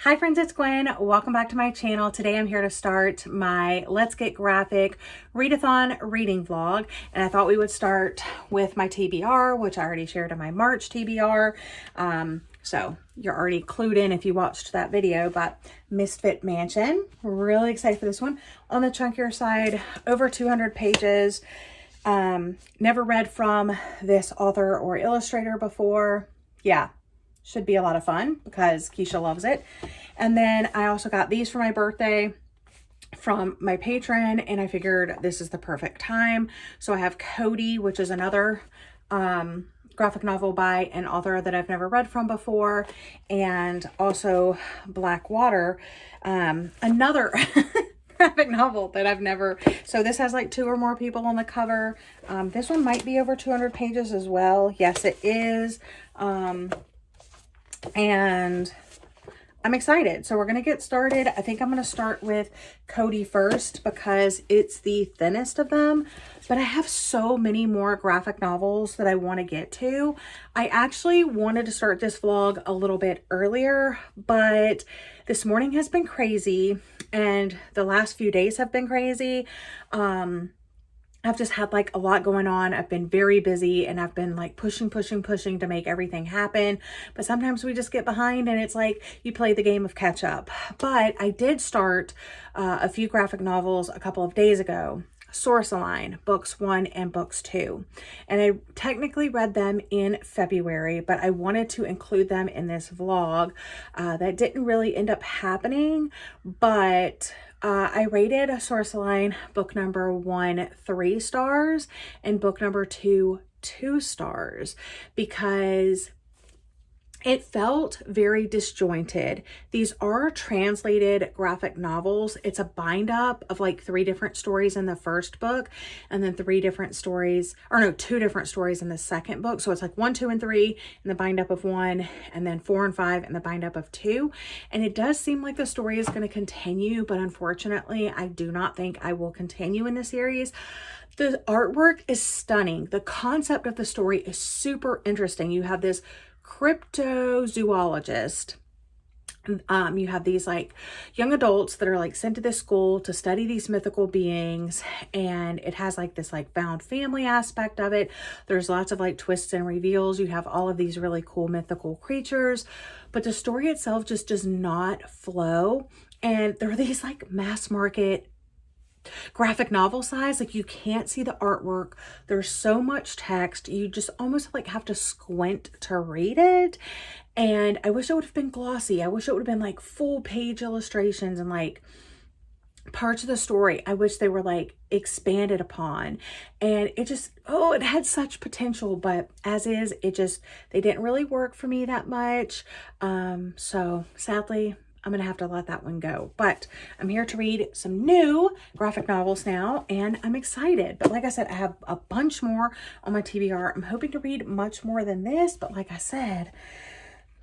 Hi friends, it's Gwen. Welcome back to my channel. Today I'm here to start my Let's Get Graphic readathon reading vlog. And I thought we would start with my TBR, which I already shared in my March TBR. So you're already clued in if you watched that video, but Misfit Mansion. Really excited for this one. On the chunkier side, over 200 pages. Never read from this author or illustrator before. Yeah. Should be a lot of fun because Keisha loves it. And then I also got these for my birthday from my patron, and I figured this is the perfect time. So I have Cody, which is another graphic novel by an author that I've never read from before, and also Black Water, another graphic novel that I've never. So this has like 2 or more people on the cover. This one might be over 200 pages as well. Yes, it is. And I'm excited. So we're going to get started. I think I'm going to start with Cody first because it's the thinnest of them, but I have so many more graphic novels that I want to get to. I actually wanted to start this vlog a little bit earlier, but this morning has been crazy and the last few days have been crazy. I've just had like a lot going on. I've been very busy and I've been like pushing to make everything happen. But sometimes we just get behind and it's like you play the game of catch up. But I did start a few graphic novels a couple of days ago. 𝒎𝒏𝒏𝒌𝒔, books 1 and books 2. And I technically read them in February, but I wanted to include them in this vlog. That didn't really end up happening, but I rated 𝒎𝒏𝒏𝒌𝒔 book number 1 3 stars and book number 2 2 stars because it felt very disjointed. These are translated graphic novels. It's a bind up of like 3 different stories in the first book and then 2 different stories in the second book. So it's like 1, 2, and 3 in the bind up of 1 and then 4 and 5 in the bind up of 2. And it does seem like the story is going to continue, but unfortunately, I do not think I will continue in the series. The artwork is stunning. The concept of the story is super interesting. You have this cryptozoologist. You have these like young adults that are like sent to this school to study these mythical beings, and it has like this like found family aspect of it. There's lots of like twists and reveals. You have all of these really cool mythical creatures, but the story itself just does not flow. And there are these like mass market graphic novel size, like you can't see the artwork. There's so much text, you just almost like have to squint to read it. And I wish it would have been glossy. I wish it would have been like full page illustrations and like parts of the story I wish they were like expanded upon. And it just, it had such potential, but as is, they didn't really work for me that much. So sadly, I'm going to have to let that one go, but I'm here to read some new graphic novels now, and I'm excited. But like I said, I have a bunch more on my TBR. I'm hoping to read much more than this, but like I said,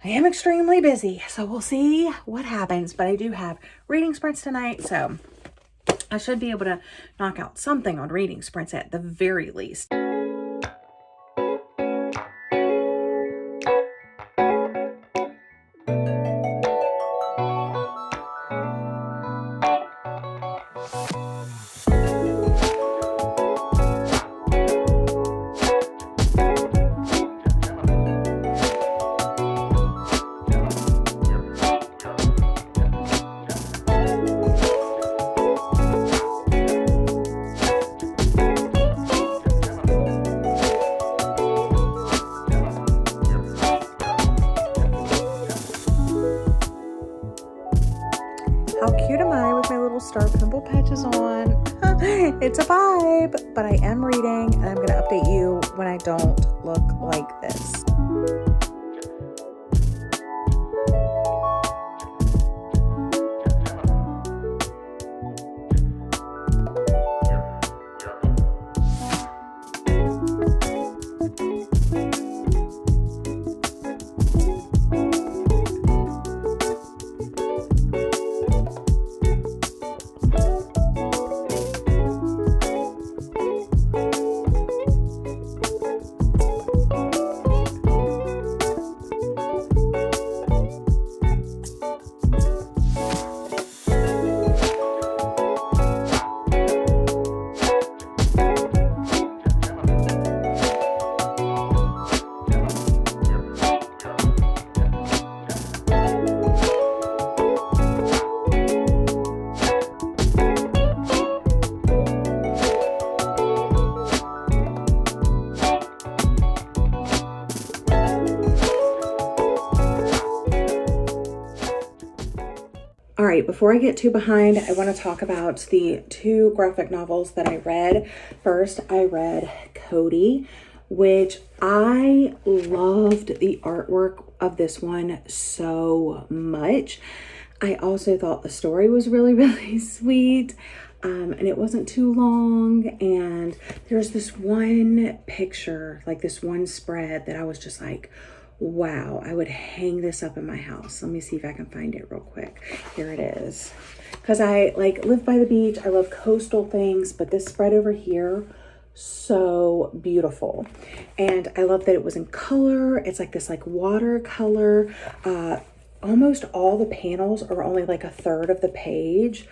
I am extremely busy, so we'll see what happens. But I do have reading sprints tonight, so I should be able to knock out something on reading sprints at the very least. How cute am I with my little star pimple patches on? It's a vibe, but I am reading and I'm going to update you when I don't look like this. right, before I get too behind, I want to talk about the 2 graphic novels that I read. First, I read 𝒂𝒂𝒃, which I loved the artwork of this one so much. I also thought the story was really, really sweet. And it wasn't too long. And there's this one picture, like this one spread that I was just like, wow, I would hang this up in my house. Let me see if I can find it real quick. Here it is. Because I like live by the beach. I love coastal things, but this spread over here, so beautiful. And I love that it was in color. It's like this like watercolor. Almost all the panels are only like a third of the page.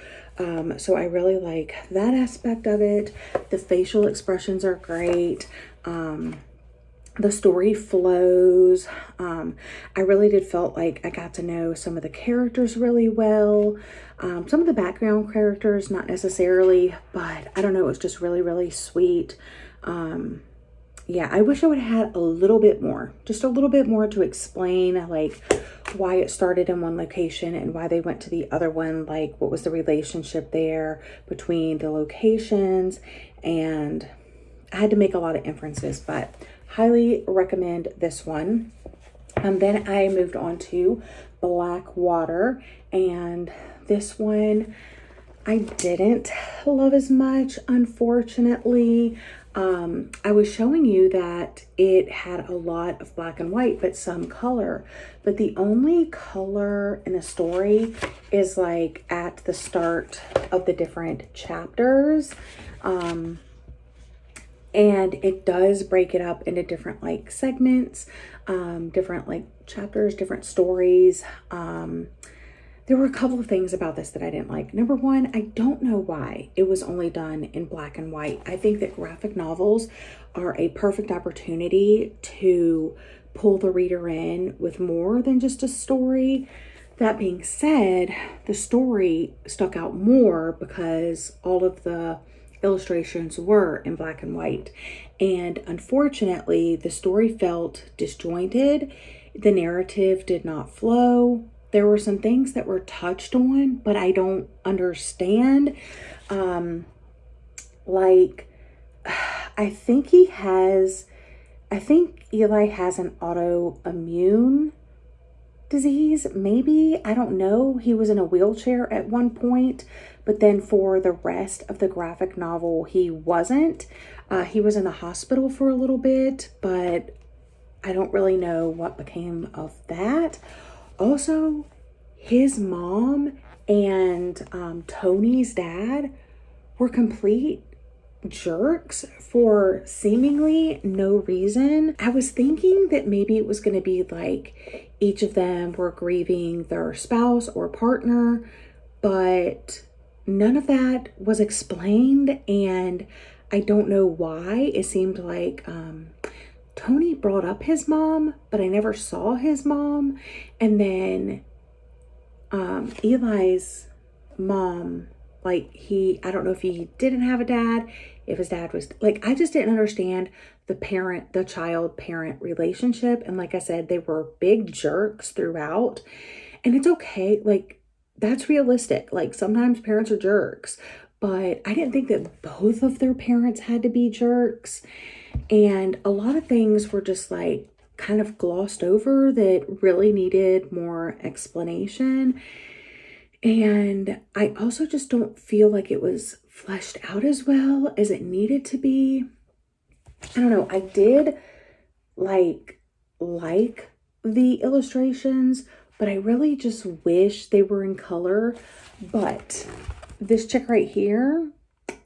So I really like that aspect of it. The facial expressions are great. The story flows. I really did felt like I got to know some of the characters really well. Some of the background characters, not necessarily, but I don't know, it was just really, really sweet. Yeah, I wish I would have had a little bit more, just a little bit more to explain like why it started in one location and why they went to the other one. Like what was the relationship there between the locations, and I had to make a lot of inferences, but highly recommend this one. Then I moved on to Blackwater, and this one I didn't love as much, unfortunately. I was showing you that it had a lot of black and white, but some color. But the only color in the story is like at the start of the different chapters. And it does break it up into different like segments, different like chapters, different stories. There were a couple of things about this that I didn't like. Number one, I don't know why it was only done in black and white. I think that graphic novels are a perfect opportunity to pull the reader in with more than just a story. That being said, the story stuck out more because all of the illustrations were in black and white. And unfortunately, the story felt disjointed. The narrative did not flow. There were some things that were touched on, but I don't understand. Like, I think Eli has an autoimmune disease, maybe. I don't know. He was in a wheelchair at one point, but then for the rest of the graphic novel, he wasn't. He was in the hospital for a little bit, but I don't really know what became of that. Also, his mom and Tony's dad were complete jerks for seemingly no reason. I was thinking that maybe it was going to be like each of them were grieving their spouse or partner, but none of that was explained, and I don't know why. It seemed like Tony brought up his mom, but I never saw his mom. And then Eli's mom, like I don't know if he didn't have a dad, if his dad was, like, I just didn't understand the child-parent relationship. And like I said, they were big jerks throughout. And it's okay, like, that's realistic. Like, sometimes parents are jerks, but I didn't think that both of their parents had to be jerks. And a lot of things were just like kind of glossed over that really needed more explanation. And I also just don't feel like it was fleshed out as well as it needed to be. I don't know. I did like the illustrations, but I really just wish they were in color. But this chick right here,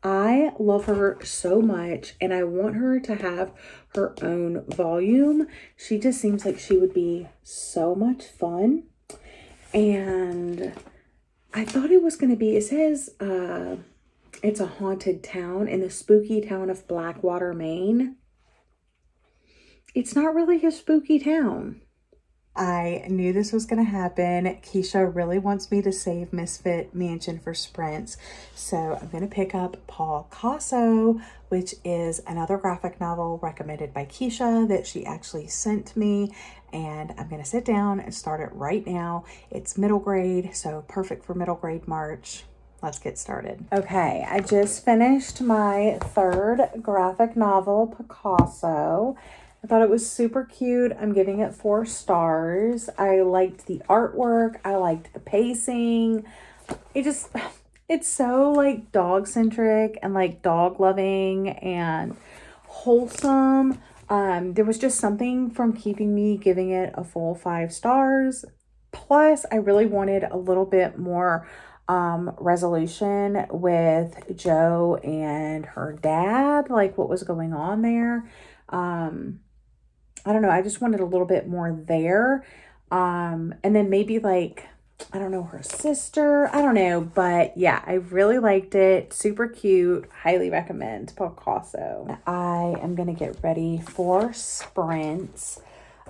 I love her so much, and I want her to have her own volume. She just seems like she would be so much fun. And I thought it was going to be, it says it's a haunted town in the spooky town of Blackwater, Maine. It's not really a spooky town. I knew this was going to happen. Keisha really wants me to save Misfit Mansion for sprints. So I'm going to pick up 𝒂𝒂𝒄, which is another graphic novel recommended by Keisha that she actually sent me. And I'm going to sit down and start it right now. It's middle grade, so perfect for middle grade March. Let's get started. Okay, I just finished my third graphic novel, 𝒂𝒂𝒄. I thought it was super cute. I'm giving it 4 stars. I liked the artwork. I liked the pacing. It's so like dog centric and like dog loving and wholesome. There was just something from keeping me giving it a full 5 stars. Plus, I really wanted a little bit more resolution with Jo and her dad, like what was going on there. I don't know. I just wanted a little bit more there. And then maybe like, I don't know, her sister. I don't know. But yeah, I really liked it. Super cute. Highly recommend 𝒂𝒂𝒄. I am going to get ready for sprints.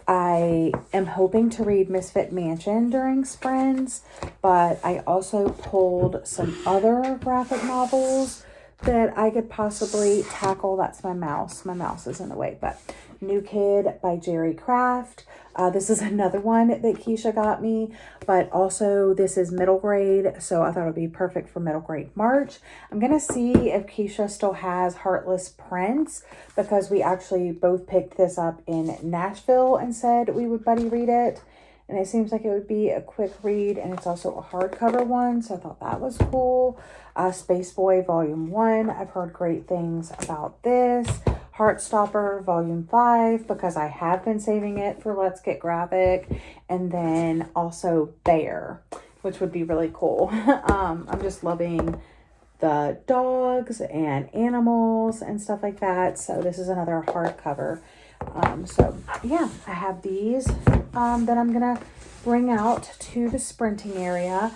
I am hoping to read Misfit Mansion during sprints, but I also pulled some other graphic novels that I could possibly tackle. That's my mouse. My mouse is in the way, but New Kid by Jerry Craft. This is another one that Keisha got me, but also this is middle grade, so I thought it would be perfect for middle grade March. I'm going to see if Keisha still has Heartless Prince, because we actually both picked this up in Nashville and said we would buddy read it. And it seems like it would be a quick read, and it's also a hardcover one, so I thought that was cool. Space Boy Volume 1, I've heard great things about this. Heartstopper Volume 5, because I have been saving it for Let's Get Graphic. And then also Bear, which would be really cool. I'm just loving the dogs and animals and stuff like that. So this is another hardcover. So yeah, I have these that I'm going to bring out to the sprinting area.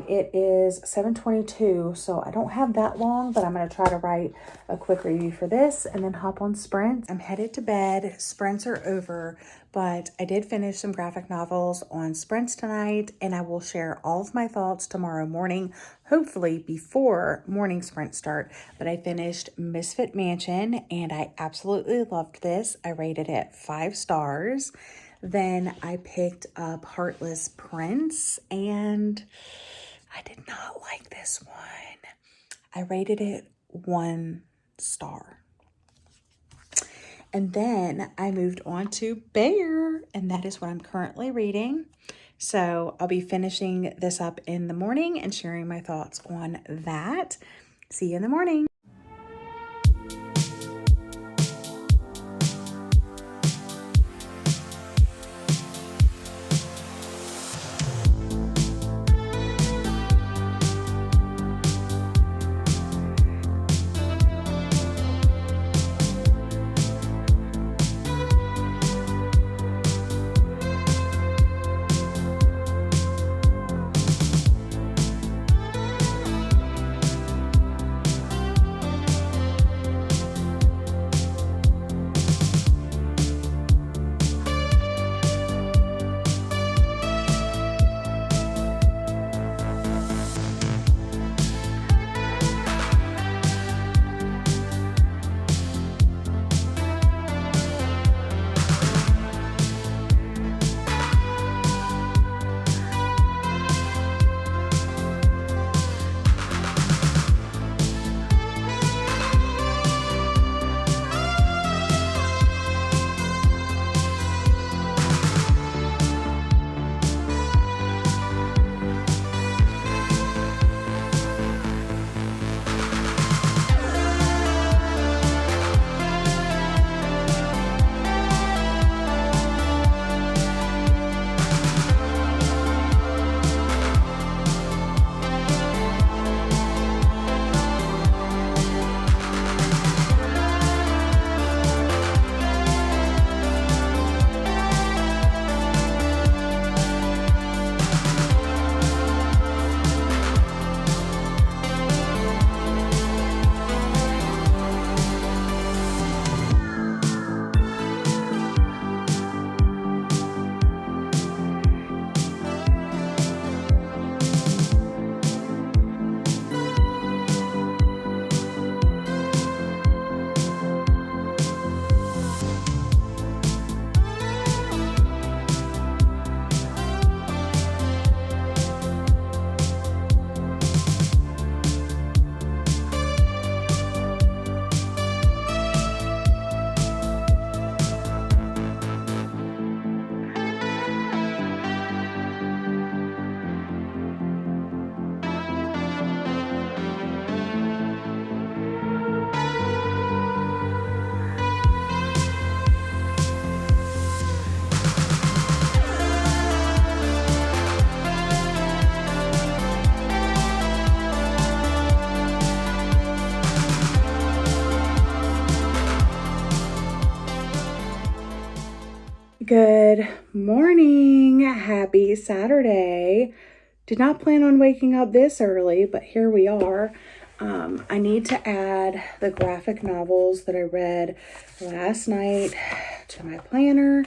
It is 7:22, so I don't have that long, but I'm going to try to write a quick review for this and then hop on sprints. I'm headed to bed. Sprints are over, but I did finish some graphic novels on sprints tonight, and I will share all of my thoughts tomorrow morning, hopefully before morning sprint start. But I finished Misfit Mansion, and I absolutely loved this. I rated it 5 stars. Then I picked up Heartless Prince, and I did not like this one. I rated it 1 star. And then I moved on to Bear, and that is what I'm currently reading. So I'll be finishing this up in the morning and sharing my thoughts on that. See you in the morning. Good morning. Happy Saturday. Did not plan on waking up this early, but here we are. I need to add the graphic novels that I read last night to my planner,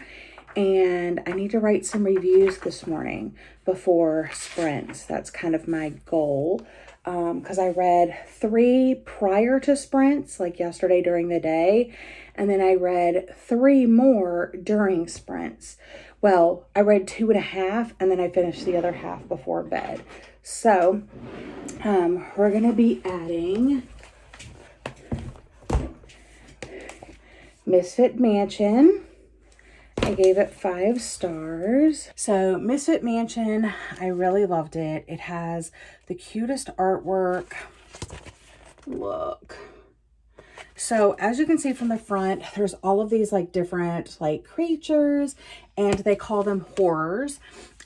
and I need to write some reviews this morning before sprints. That's kind of my goal, because I read 3 prior to sprints, like yesterday during the day, and then I read 3 more during sprints. Well, I read 2.5, and then I finished the other half before bed. So, we're going to be adding Misfit Mansion. I gave it 5 stars. So, Misfit Mansion, I really loved it. It has the cutest artwork. Look. So as you can see from the front, there's all of these like different like creatures, and they call them horrors.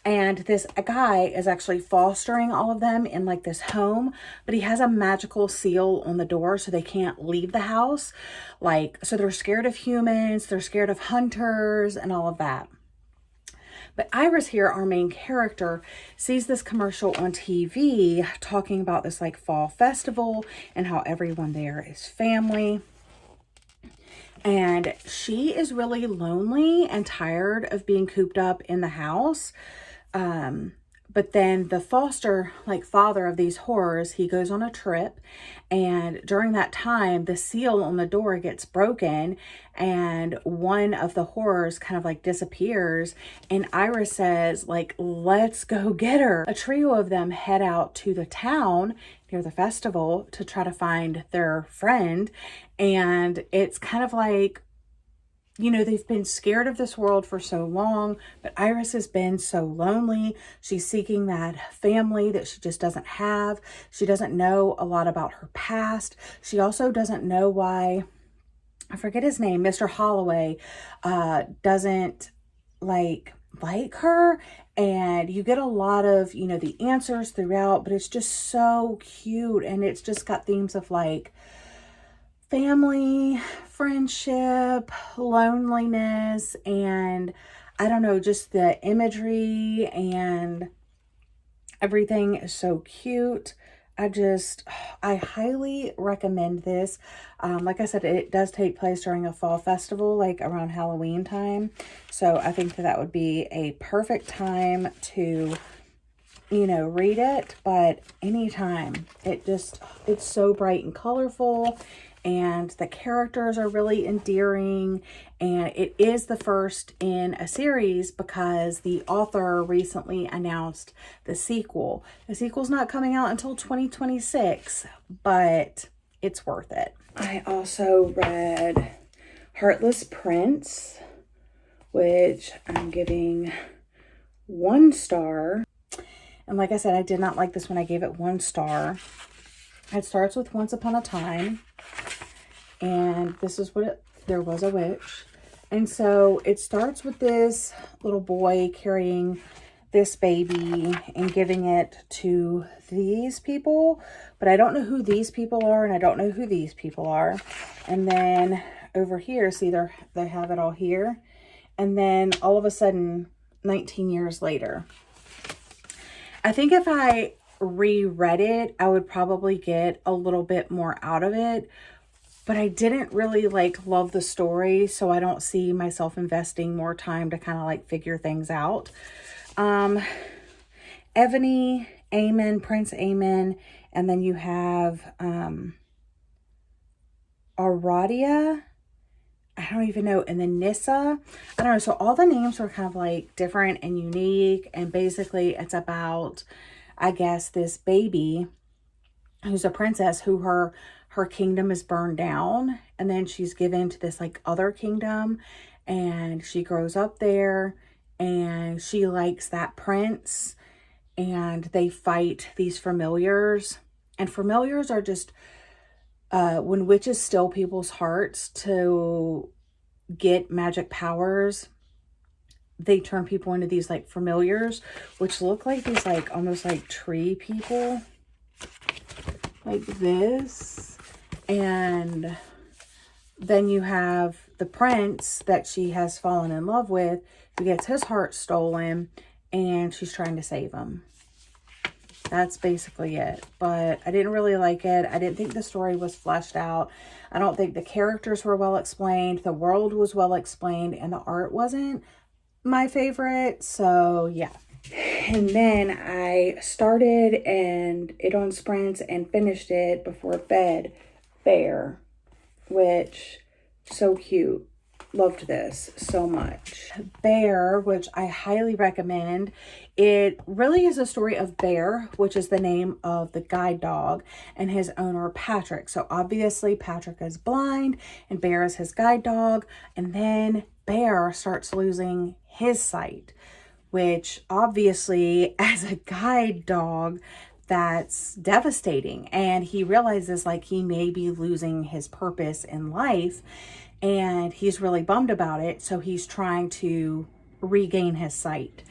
And this guy is actually fostering all of them in like this home, but he has a magical seal on the door so they can't leave the house. Like, so they're scared of humans, they're scared of hunters and all of that. But Iris here, our main character, sees this commercial on TV talking about this like fall festival and how everyone there is family. And she is really lonely and tired of being cooped up in the house. But then the foster like father of these horrors, he goes on a trip, and during that time the seal on the door gets broken and one of the horrors kind of like disappears, and Iris says like, let's go get her. A trio of them head out to the town near the festival to try to find their friend, and it's kind of like, you know, they've been scared of this world for so long, but Iris has been so lonely. She's seeking that family that she just doesn't have. She doesn't know a lot about her past. She also doesn't know why, I forget his name, Mr. Holloway, doesn't like her. And you get a lot of, you know, the answers throughout, but it's just so cute. And it's just got themes of like family, friendship, loneliness, and I don't know, just the imagery and everything is so cute. I highly recommend this. Like I said, it does take place during a fall festival, like around Halloween time. So I think that would be a perfect time to, you know, read it, but anytime. It's so bright and colorful, and the characters are really endearing, and it is the first in a series because the author recently announced the sequel. The sequel's not coming out until 2026, but it's worth it. I also read Heartless Prince, which I'm giving 1 star. And like I said, I did not like this one. I gave it 1 star. It starts with Once Upon a Time, and this is what there was a witch. And so it starts with this little boy carrying this baby and giving it to these people, but I don't know who these people are, and I don't know who these people are. And then over here, see, they have it all here. And then all of a sudden, 19 years later, I think if I reread it, I would probably get a little bit more out of it, but I didn't really like love the story, so I don't see myself investing more time to kind of like figure things out. Ebony, Aemon, Prince Aemon, and then you have Aradia, I don't even know, and then Nissa. I don't know, so all the names were kind of like different and unique, and basically it's about, I guess, this baby who's a princess who her kingdom is burned down, and then she's given to this like other kingdom, and she grows up there, and she likes that prince, and they fight these familiars. And familiars are just when witches steal people's hearts to get magic powers, they turn people into these like familiars, which look like these like almost like tree people, like this. And then you have the prince that she has fallen in love with, who gets his heart stolen, and she's trying to save him. That's basically it. But I didn't really like it. I didn't think the story was fleshed out. I don't think the characters were well explained. The world was well explained, and the art wasn't my favorite. So yeah. And then I started it on sprints and finished it before bed. Bear, which so cute. Loved this so much. Bear, which I highly recommend. It really is a story of Bear, which is the name of the guide dog, and his owner, Patrick. So obviously Patrick is blind and Bear is his guide dog. And then Bear starts losing his sight, which obviously as a guide dog, that's devastating. And he realizes like he may be losing his purpose in life. And he's really bummed about it. So he's trying to regain his sight.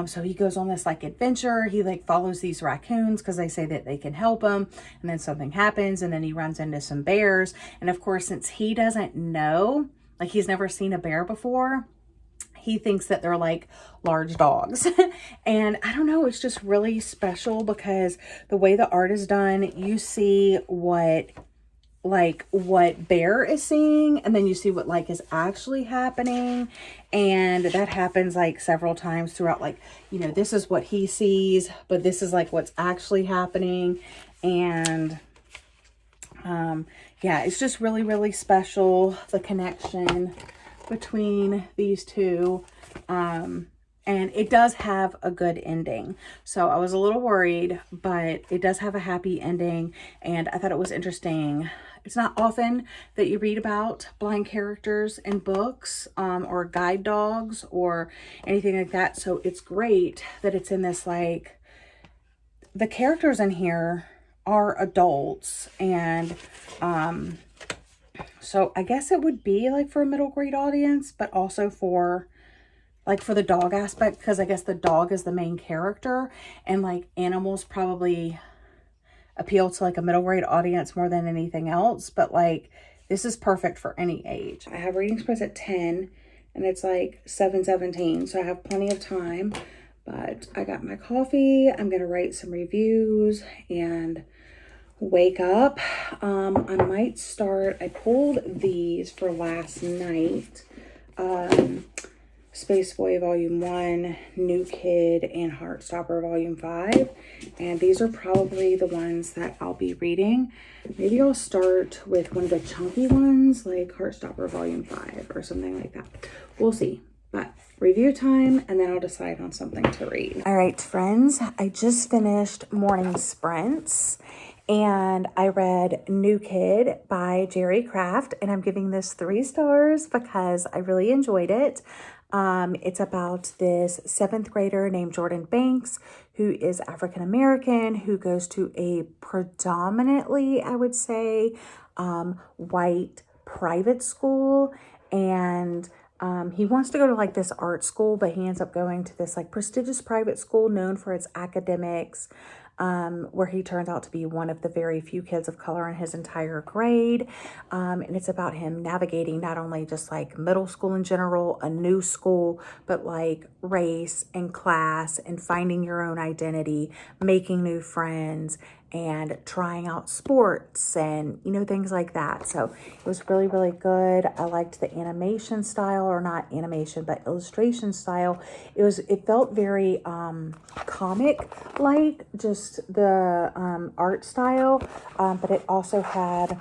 So he goes on this like adventure. He like follows these raccoons because they say that they can help him. And then something happens, and then he runs into some bears. And of course, since he doesn't know, like he's never seen a bear before, he thinks that they're like large dogs. And I don't know, it's just really special because the way the art is done, you see what Bear is seeing, and then you see what like is actually happening. And that happens like several times throughout, like, you know, this is what he sees, but this is like what's actually happening. And yeah, it's just really, really special, the connection between these two. And it does have a good ending. So I was a little worried, but it does have a happy ending. And I thought it was interesting. It's not often that you read about blind characters in books, or guide dogs or anything like that. So it's great that it's in this, like, the characters in here are adults. And so I guess it would be like for a middle grade audience, but also for like for the dog aspect, because I guess the dog is the main character, and like animals probably appeal to like a middle grade audience more than anything else. But like this is perfect for any age. I have reading sprints at 10 and it's like 7:17, so I have plenty of time. But I got my coffee. I'm gonna write some reviews and wake up. I might start, I pulled these for last night. Space Boy Volume 1, New Kid, and Heartstopper Volume 5. And these are probably the ones that I'll be reading. Maybe I'll start with one of the chunky ones, like Heartstopper Volume 5 or something like that. We'll see. But review time, and then I'll decide on something to read. All right, friends, I just finished morning sprints. And I read New Kid by 𝒍𝒂𝒏𝒂𝒔, and I'm giving this 3 stars because I really enjoyed it. It's about this 7th grader named Jordan Banks, who is African American, who goes to a predominantly, I would say, white private school. And he wants to go to like this art school, but he ends up going to this like prestigious private school known for its academics, where he turns out to be one of the very few kids of color in his entire grade. And it's about him navigating not only just like middle school in general, a new school, but like race and class and finding your own identity, making new friends, and trying out sports and, you know, things like that. So it was really, really good. I liked the animation style, or not animation, but illustration style. It felt very comic-like, just the art style, but it also had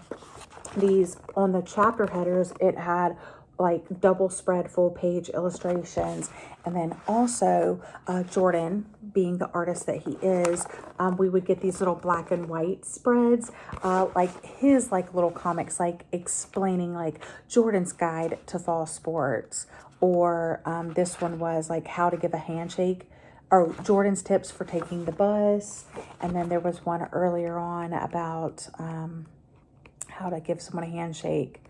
these, on the chapter headers, it had like double spread full page illustrations. And then also Jordan, being the artist that he is, we would get these little black and white spreads, like his like little comics, like explaining like Jordan's guide to fall sports, or this one was like how to give a handshake, or Jordan's tips for taking the bus. And then there was one earlier on about how to give someone a handshake.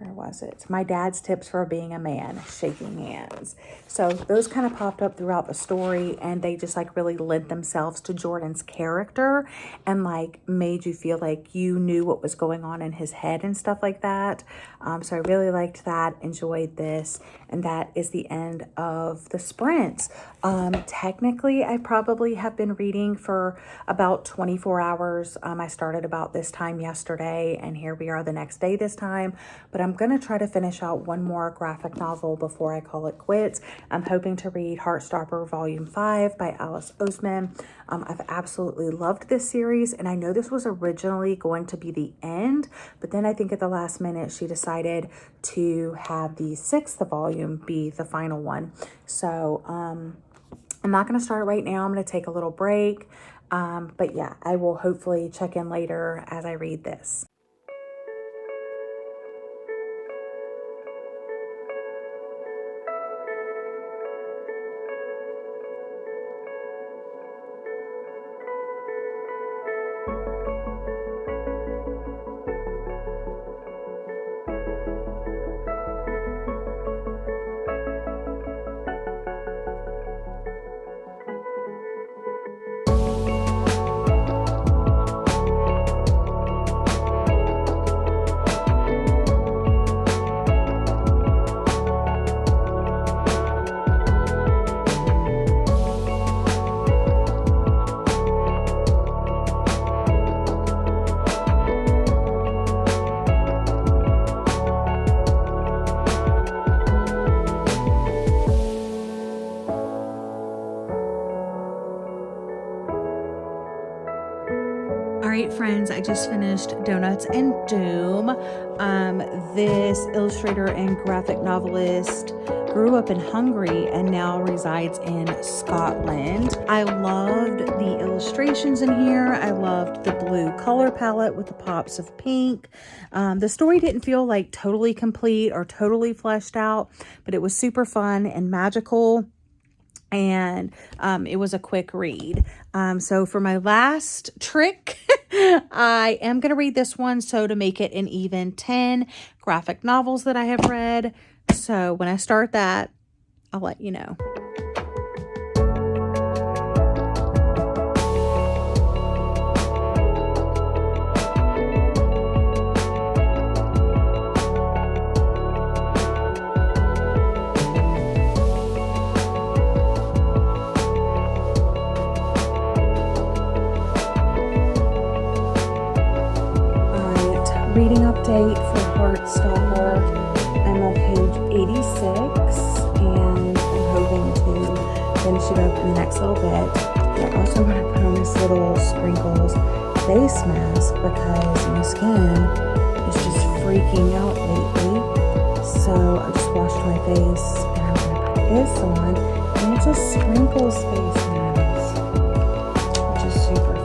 where was it? My Dad's Tips for Being a Man, Shaking Hands. So those kind of popped up throughout the story, and they just like really lent themselves to Jordan's character and like made you feel like you knew what was going on in his head and stuff like that. So I really liked that, enjoyed this, and that is the end of the sprints. Technically, I probably have been reading for about 24 hours. I started about this time yesterday, and here we are the next day this time. But I'm going to try to finish out one more graphic novel before I call it quits. I'm hoping to read Heartstopper Volume 5 by Alice Oseman. I've absolutely loved this series, and I know this was originally going to be the end, but then I think at the last minute she decided to have the 6th volume be the final one. So I'm not going to start right now. I'm going to take a little break. But yeah, I will hopefully check in later as I read this. All right, friends, I just finished Donuts and Doom. This illustrator and graphic novelist grew up in Hungary and now resides in Scotland. I loved the illustrations in here. I loved the blue color palette with the pops of pink. The story didn't feel like totally complete or totally fleshed out, but it was super fun and magical. And it was a quick read. So for my last trick, I am going to read this one. So to make it an even 10 graphic novels that I have read. So when I start that, I'll let you know. Reading update for Heartstopper. I'm on page 86 and I'm hoping to finish it up in the next little bit. I also want to put on this little sprinkles face mask because my skin is just freaking out lately. So I just washed my face and I'm going to put this on, and it's a sprinkles face mask, which is super fun.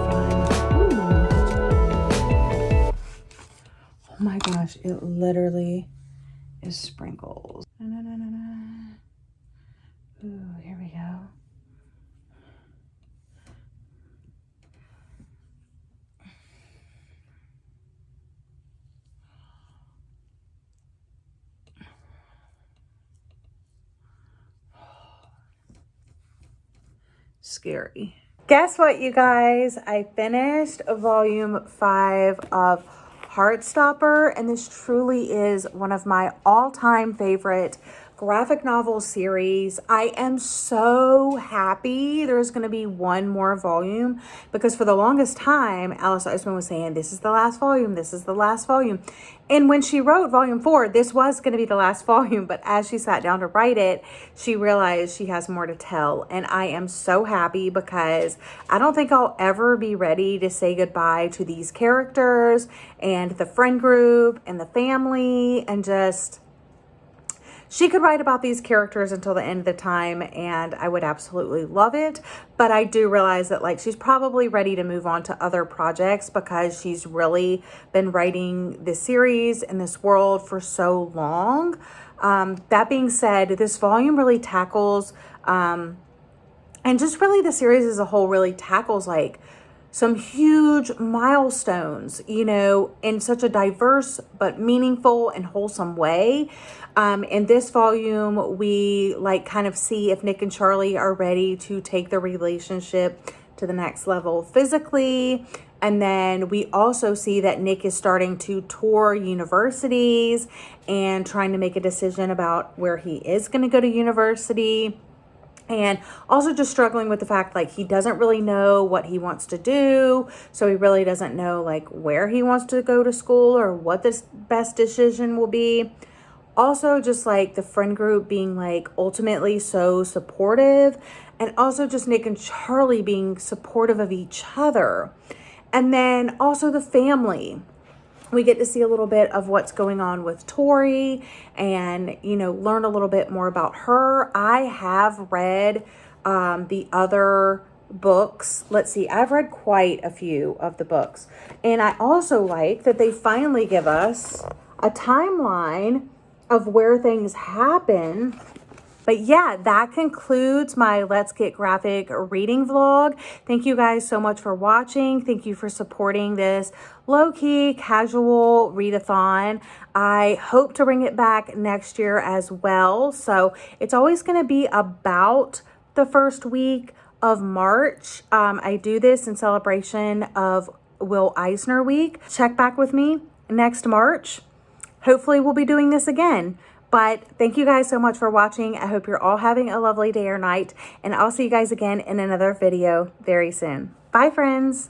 Oh my gosh, it literally is sprinkles. Ooh, here we go. Scary. Guess what, you guys? I finished volume 5 of Heartstopper, and this truly is one of my all-time favorite graphic novel series. I am so happy there's going to be one more volume, because for the longest time Alice Oseman was saying this is the last volume, this is the last volume. And when she wrote volume 4, this was going to be the last volume, but as she sat down to write it, she realized she has more to tell. And I am so happy because I don't think I'll ever be ready to say goodbye to these characters and the friend group and the family, and just, she could write about these characters until the end of the time, and I would absolutely love it. But I do realize that like she's probably ready to move on to other projects because she's really been writing this series and this world for so long. That being said, this volume really tackles, and just really the series as a whole really tackles like some huge milestones, you know, in such a diverse but meaningful and wholesome way. In this volume, we like kind of see if Nick and Charlie are ready to take the relationship to the next level physically. And then we also see that Nick is starting to tour universities and trying to make a decision about where he is going to go to university. And also just struggling with the fact like he doesn't really know what he wants to do. So he really doesn't know like where he wants to go to school or what the best decision will be. Also just like the friend group being like ultimately so supportive, and also just Nick and Charlie being supportive of each other. And then also the family. We get to see a little bit of what's going on with Tori and, you know, learn a little bit more about her. I have read the other books. Let's see, I've read quite a few of the books. And I also like that they finally give us a timeline of where things happen. But yeah, that concludes my Let's Get Graphic reading vlog. Thank you guys so much for watching. Thank you for supporting this low-key, casual readathon. I hope to bring it back next year as well. So it's always going to be about the first week of March. I do this in celebration of Will Eisner Week. Check back with me next March. Hopefully we'll be doing this again. But thank you guys so much for watching. I hope you're all having a lovely day or night. And I'll see you guys again in another video very soon. Bye, friends.